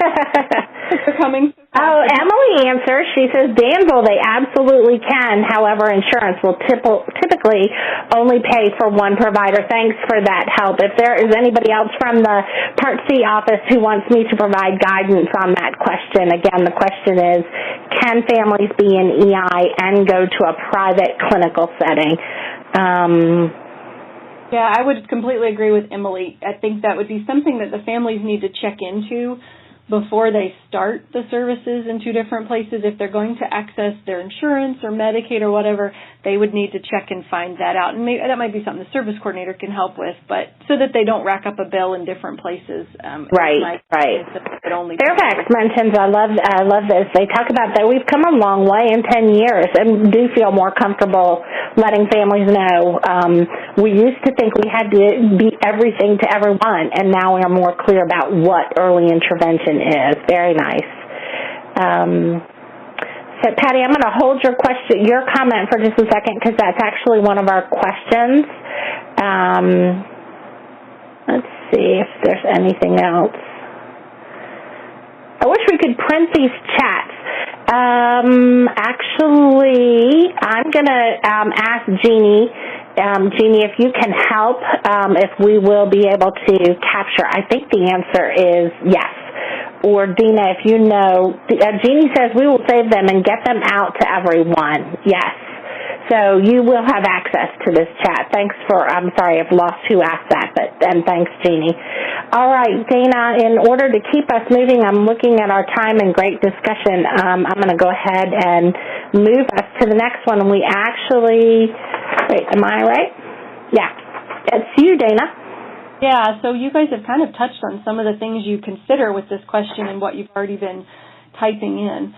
Speaker 2: coming.
Speaker 1: Oh, Emily answers. She says, Danville, they absolutely can. However, insurance will typically only pay for one provider. Thanks for that help. If there is anybody else from the Part C office who wants me to provide guidance on that question, again, the question is, can families be in EI and go to a private clinical setting?
Speaker 2: Yeah, I would completely agree with Emily. I think that would be something that the families need to check into before they start the services in two different places. If they're going to access their insurance or Medicaid or whatever, they would need to check and find that out. And maybe that might be something the service coordinator can help with, but so that they don't rack up a bill in different places.
Speaker 1: Right. Fairfax mentions, I love this. They talk about that we've come a long way in 10 years and do feel more comfortable letting families know. We used to think we had to be everything to everyone, and now we are more clear about what early intervention is. Very nice. So, Patty, I'm going to hold your comment for just a second because that's actually one of our questions. Let's see if there's anything else. I wish we could print these chats. Actually, I'm going to ask Jeannie. Jeannie, if you can help, if we will be able to capture. I think the answer is yes. Or Dina, if you know, Jeannie says we will save them and get them out to everyone. Yes. So you will have access to this chat. Thanks for, I'm sorry, I've lost who asked that, and thanks, Jeannie. All right, Dana, in order to keep us moving, I'm looking at our time and great discussion. I'm going to go ahead and move us to the next one. And we actually, wait, am I right? Yeah, it's you, Dana.
Speaker 2: Yeah, so you guys have kind of touched on some of the things you consider with this question and what you've already been typing in.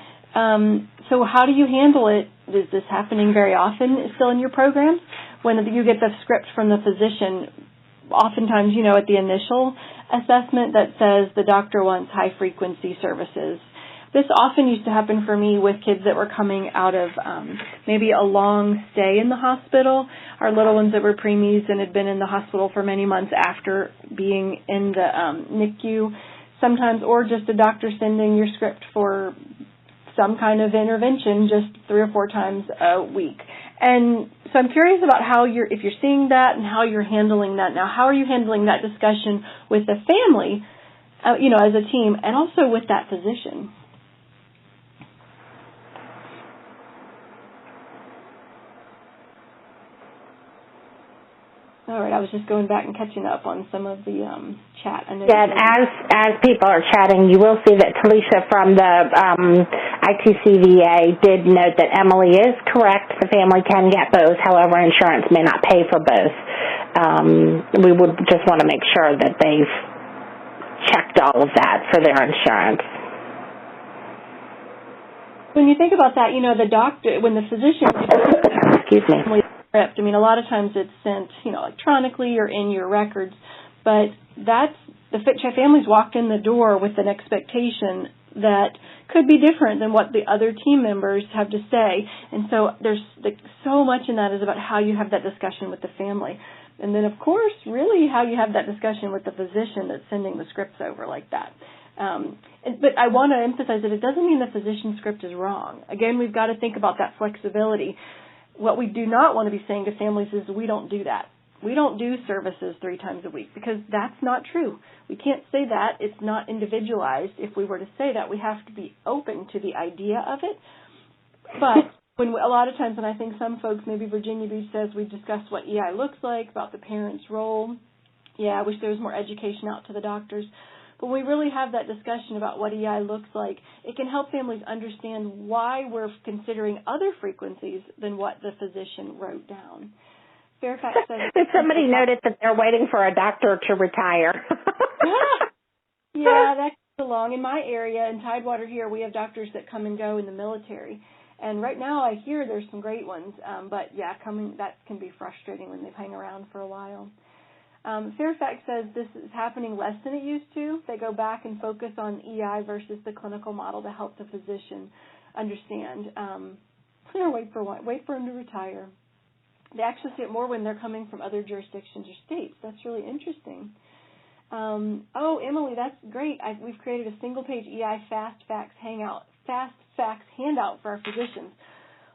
Speaker 2: So how do you handle it? Is this happening very often still in your program? When you get the script from the physician, oftentimes, at the initial assessment that says the doctor wants high-frequency services. This often used to happen for me with kids that were coming out of maybe a long stay in the hospital. Our little ones that were preemies and had been in the hospital for many months after being in the NICU sometimes, or just a doctor sending your script for some kind of intervention just 3 or 4 times a week. And so I'm curious about if you're seeing that and how you're handling that now. How are you handling that discussion with the family, as a team, and also with that physician? All right, I was just going back and catching up on some of the chat.
Speaker 1: Yeah, as people are chatting, you will see that Talisha from the ITCVA did note that Emily is correct. The family can get both. However, insurance may not pay for both. We would just want to make sure that they've checked all of that for their insurance.
Speaker 2: When you think about that, the doctor, when the physician...
Speaker 1: Excuse me.
Speaker 2: I mean, a lot of times it's sent, electronically or in your records. But the families walked in the door with an expectation that could be different than what the other team members have to say. And so there's so much in that is about how you have that discussion with the family. And then, of course, really how you have that discussion with the physician that's sending the scripts over like that. But I want to emphasize that it doesn't mean the physician script is wrong. Again, we've got to think about that flexibility. What we do not want to be saying to families is we don't do that. We don't do services 3 times a week because that's not true. We can't say that. It's not individualized. If we were to say that, we have to be open to the idea of it. But a lot of times, and I think some folks, maybe Virginia Beach says, we discussed what EI looks like, about the parent's role. Yeah, I wish there was more education out to the doctors. But we really have that discussion about what EI looks like. It can help families understand why we're considering other frequencies than what the physician wrote down. Fairfax says
Speaker 1: somebody noted that they're waiting for a doctor to retire.
Speaker 2: Yeah, that comes along. In my area, in Tidewater here, we have doctors that come and go in the military. And right now I hear there's some great ones. But, yeah, that can be frustrating when they hang around for a while. Fairfax says this is happening less than it used to. They go back and focus on EI versus the clinical model to help the physician understand. Wait for him to retire. They actually see it more when they're coming from other jurisdictions or states. That's really interesting. Emily, that's great. We've created a single-page EI Fast Facts handout for our physicians.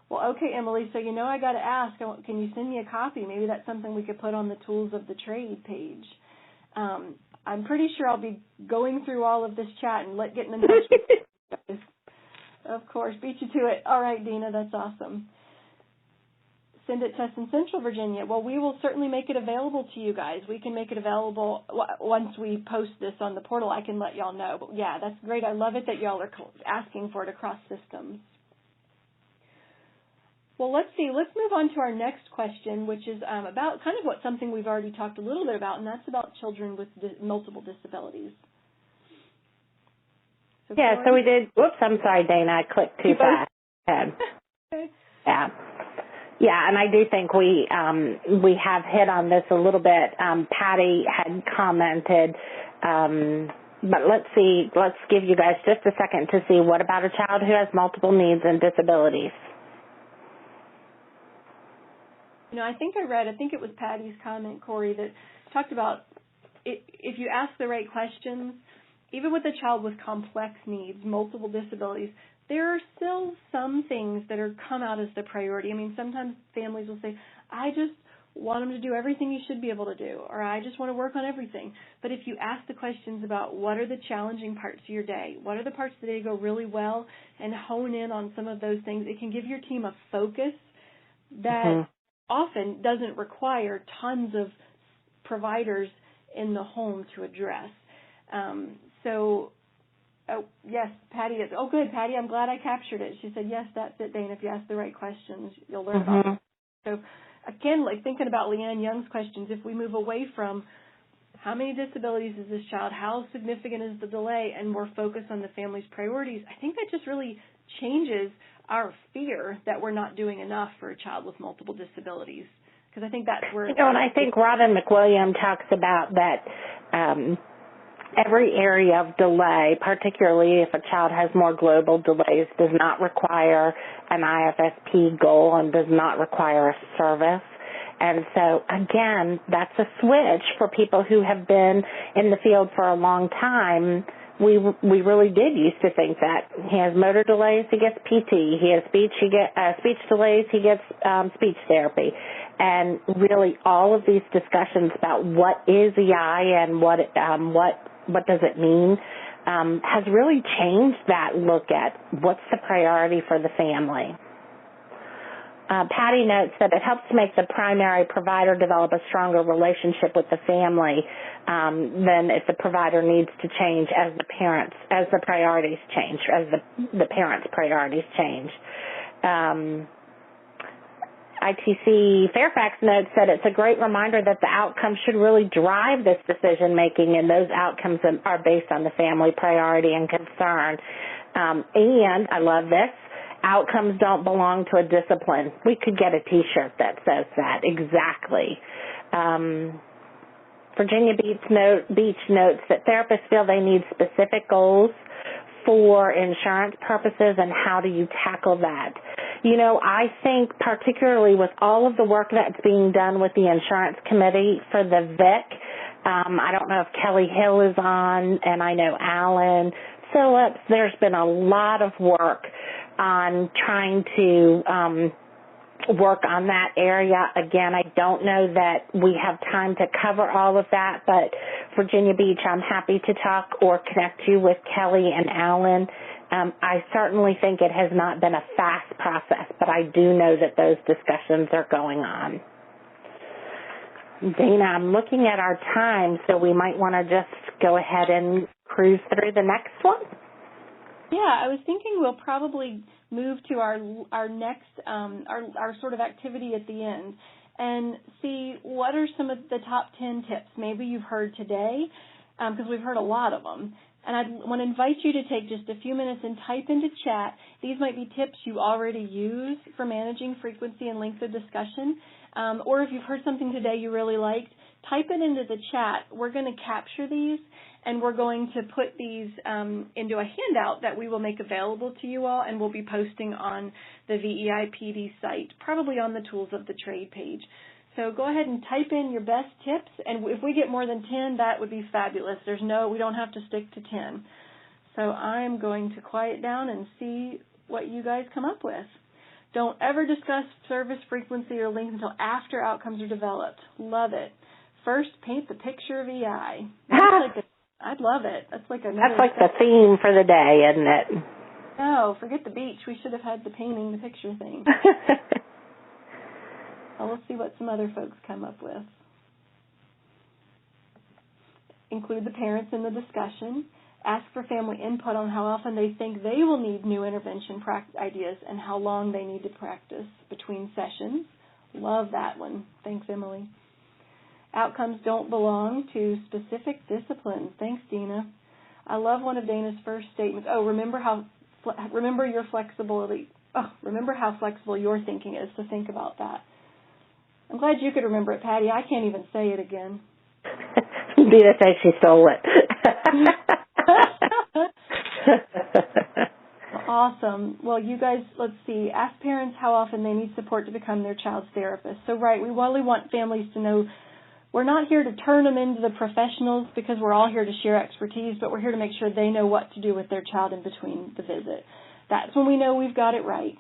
Speaker 2: Well, okay, Emily, so I got to ask, can you send me a copy? Maybe that's something we could put on the Tools of the Trade page. I'm pretty sure I'll be going through all of this chat and getting in touch with you guys. Of course, beat you to it. All right, Dina, that's awesome. Send it to us in Central Virginia. Well, we will certainly make it available to you guys. We can make it available once we post this on the portal. I can let y'all know. But, yeah, that's great. I love it that y'all are asking for it across systems. Well, let's see. Let's move on to our next question, which is about kind of something we've already talked a little bit about, and that's about children with multiple disabilities.
Speaker 1: So we did. Whoops, I'm sorry, Dana. I clicked too fast.
Speaker 2: Okay.
Speaker 1: Yeah, and I do think we have hit on this a little bit. Patty had commented, but let's see. Let's give you guys just a second to see what about a child who has multiple needs and disabilities.
Speaker 2: I think it was Patty's comment, Corey, that talked about if you ask the right questions, even with a child with complex needs, multiple disabilities, there are still some things that come out as the priority. I mean, sometimes families will say, I just want them to do everything you should be able to do, or I just want to work on everything. But if you ask the questions about what are the challenging parts of your day, what are the parts of the day go really well, and hone in on some of those things, it can give your team a focus that often doesn't require tons of providers in the home to address. Yes, Patty is. Oh, good, Patty. I'm glad I captured it. She said, yes, that's it, Dana. If you ask the right questions, you'll learn about it. So, again, like thinking about Leanne Young's questions, if we move away from how many disabilities is this child, how significant is the delay, and more focus on the family's priorities, I think that just really changes our fear that we're not doing enough for a child with multiple disabilities. Because I think that's where...
Speaker 1: and I think Robin McWilliam talks about that every area of delay, particularly if a child has more global delays, does not require an IFSP goal and does not require a service. And so, again, that's a switch for people who have been in the field for a long time. We really did used to think that he has motor delays, he gets PT. He has speech delays, he gets speech therapy. And really, all of these discussions about what is EI and what does it mean has really changed that look at what's the priority for the family. Patty notes that it helps to make the primary provider develop a stronger relationship with the family than if the provider needs to change as the priorities change, as the parents' priorities change. ITC Fairfax notes that it's a great reminder that the outcomes should really drive this decision-making, and those outcomes are based on the family priority and concern. And, I love this, outcomes don't belong to a discipline. We could get a T-shirt that says that, exactly. Virginia Beach notes that therapists feel they need specific goals for insurance purposes, and how do you tackle that? You know, I think particularly with all of the work that's being done with the insurance committee for the VIC, I don't know if Kelly Hill is on, and I know Alan Phillips. There's been a lot of work on trying to work on that area. Again, I don't know that we have time to cover all of that, but Virginia Beach, I'm happy to talk or connect you with Kelly and Alan. I certainly think it has not been a fast process, but I do know that those discussions are going on. Dana, I'm looking at our time, so we might want to just go ahead and cruise through the next one.
Speaker 2: Yeah, I was thinking we'll probably move to our next our sort of activity at the end and see what are some of the top 10 tips maybe you've heard today, because we've heard a lot of them. And I want to invite you to take just a few minutes and type into chat. These might be tips you already use for managing frequency and length of discussion, or if you've heard something today you really liked, type it into the chat. We're going to capture these, and we're going to put these into a handout that we will make available to you all, and we'll be posting on the VEIPD site, probably on the Tools of the Trade page. So go ahead and type in your best tips, and if we get more than 10, that would be fabulous. We don't have to stick to 10. So I'm going to quiet down and see what you guys come up with. Don't ever discuss service frequency or length until after outcomes are developed. Love it. First, paint the picture of EI. I'd love it. That's like the
Speaker 1: theme for the day, isn't it?
Speaker 2: No, forget the beach. We should have had the painting the picture thing. Well, we'll see what some other folks come up with. Include the parents in the discussion. Ask for family input on how often they think they will need new intervention ideas and how long they need to practice between sessions. Love that one. Thanks, Emily. Outcomes don't belong to specific disciplines. Thanks, Dina. I love one of Dana's first statements. Remember how flexible your thinking is, so think about that. I'm glad you could remember it, Patty. I can't even say it again.
Speaker 1: Dina says she stole it.
Speaker 2: Awesome. Well, you guys, let's see. Ask parents how often they need support to become their child's therapist. So, right, we really want families to know we're not here to turn them into the professionals because we're all here to share expertise, but we're here to make sure they know what to do with their child in between the visit. That's when we know we've got it right.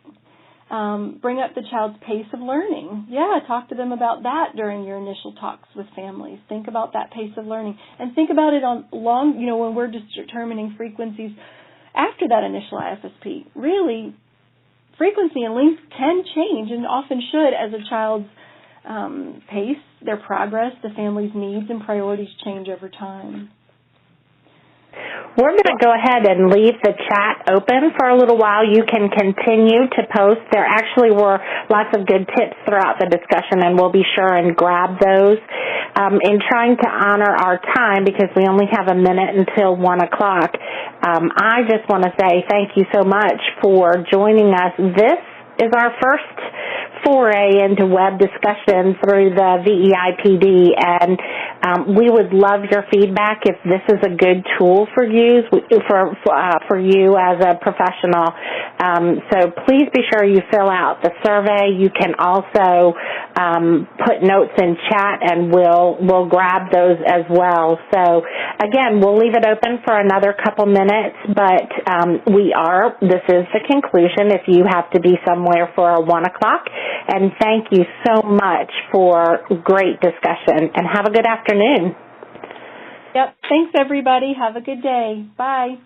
Speaker 2: Bring up the child's pace of learning. Yeah, talk to them about that during your initial talks with families. Think about that pace of learning. And think about it on when we're just determining frequencies after that initial IFSP. Really, frequency and length can change and often should as a child's pace, their progress, the family's needs and priorities change over time.
Speaker 1: We're going to go ahead and leave the chat open for a little while. You can continue to post. There actually were lots of good tips throughout the discussion, and we'll be sure and grab those. In trying to honor our time, because we only have a minute until 1 o'clock, I just want to say thank you so much for joining us. This is our first foray into web discussion through the VEIPD, and we would love your feedback if this is a good tool for you as a professional. So please be sure you fill out the survey. You can also put notes in chat, and we'll grab those as well. So again, we'll leave it open for another couple minutes, but this is the conclusion if you have to be somewhere for 1 o'clock. And thank you so much for great discussion, and have a good afternoon.
Speaker 2: Yep. Thanks, everybody. Have a good day. Bye.